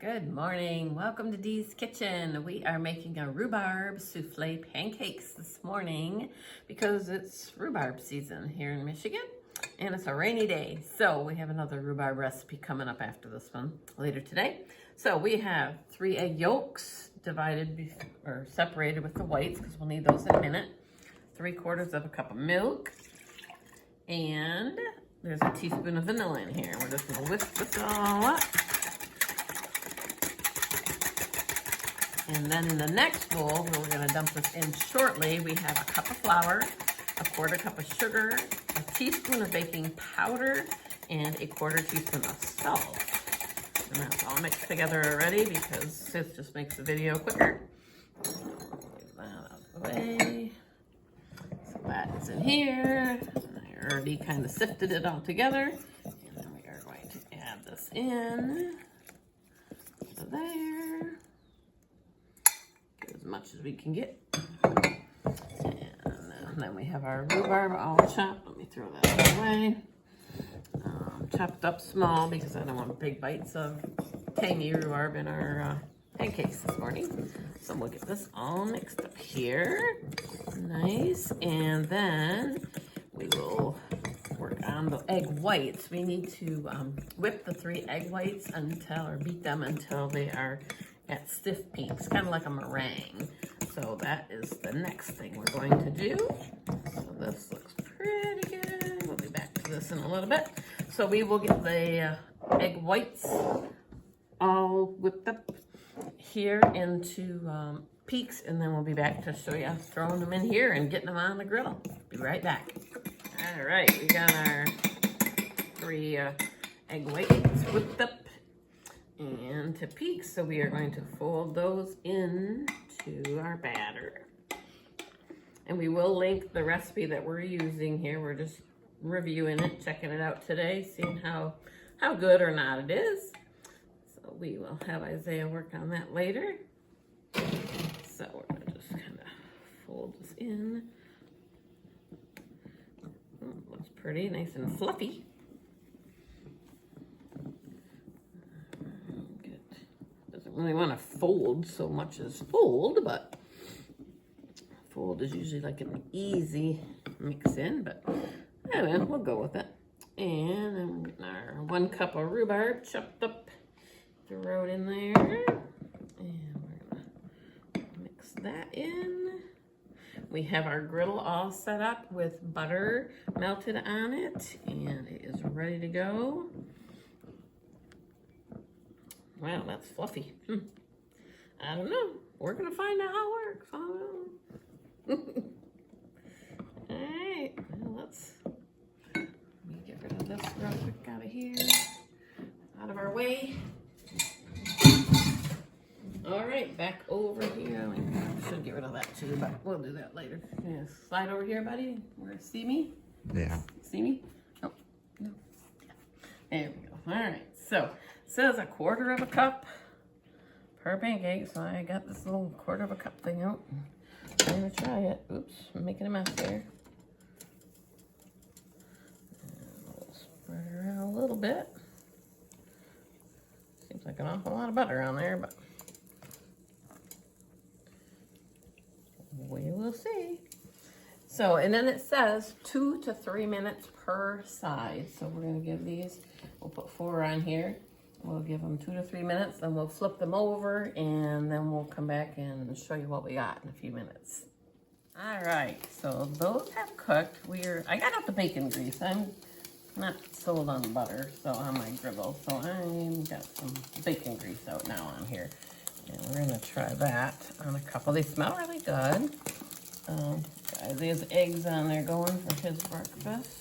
Good morning. Welcome to Dee's Kitchen. We are making a rhubarb souffle pancakes this morning because it's rhubarb season here in Michigan and it's a rainy day. So we have another rhubarb recipe coming up after this one later today. So we have 3 egg yolks divided or separated with the whites because we'll need those in a minute. 3/4 of a cup of milk, and there's a teaspoon of vanilla in here. We're just gonna whisk this all up. And then in the next bowl, where we're gonna dump this in shortly, we have a cup of flour, a 1/4 cup of sugar, a teaspoon of baking powder, and a 1/4 teaspoon of salt. And that's all mixed together already because this just makes the video quicker. Move that out of the way. So that's in here. I already kind of sifted it all together. And then we are going to add this in to there. As much as we can get. And then we have our rhubarb all chopped. Let me throw that away. Chopped up small because I don't want big bites of tangy rhubarb in our pancakes this morning. So we'll get this all mixed up here. Nice. And then we will work on the egg whites. We need to whip the 3 egg whites or beat them until they are at stiff peaks, kind of like a meringue. So that is the next thing we're going to do. So this looks pretty good. We'll be back to this in a little bit. So we will get the egg whites all whipped up here into peaks, and then we'll be back to show you throwing them in here and getting them on the griddle. Be right back. All right, we got our 3 egg whites whipped up and to peaks, so we are going to fold those into our batter. And we will link the recipe that we're using here. We're just reviewing it, checking it out today, seeing how good or not it is. So we will have Isaiah work on that later. So we're gonna just kind of fold this in. Oh, looks pretty nice and fluffy. Really want to fold so much as fold, but fold is usually like an easy mix in, but anyway, we'll go with it. And then we're getting our 1 cup of rhubarb chopped up, throw it in there, and we're gonna mix that in. We have our griddle all set up with butter melted on it, and it is ready to go. Wow, that's fluffy. I don't know. We're going to find out how it works. I don't know. All right. Well, let me get rid of this real quick out of here. Out of our way. All right, back over here. I should get rid of that too, but we'll do that later. Yeah, slide over here, buddy. Where see me? Yeah. See me? Oh, no. Yeah. There we go. All right. So it says a 1/4 cup per pancake, so I got this little 1/4 cup thing out. I'm gonna try it. Oops, I'm making a mess here. And we'll spread it around a little bit. Seems like an awful lot of butter on there, but we will see. So, and then it says 2 to 3 minutes per side. So we're gonna give these, we'll put 4 on here. We'll give them 2 to 3 minutes, then we'll flip them over, and then we'll come back and show you what we got in a few minutes. All right, so those have cooked. I got out the bacon grease. I'm not sold on butter, so on my griddle. So I've got some bacon grease out now on here. And we're gonna try that on a couple. They smell really good. There's eggs on there going for his breakfast.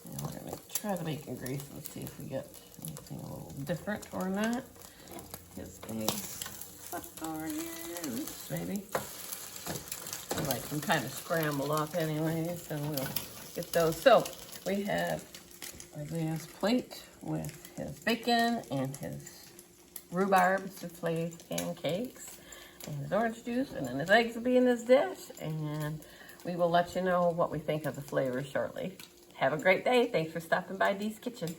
And we're gonna try the bacon grease and see if we get anything a little different or not. His eggs left over here. Oops, maybe. I like them kind of scrambled up anyway, so we'll get those. So we have Isaiah's plate with his bacon and his rhubarb souffle pancakes and his orange juice, and then his eggs will be in this dish, and we will let you know what we think of the flavor shortly. Have a great day. Thanks for stopping by Dee's Kitchen.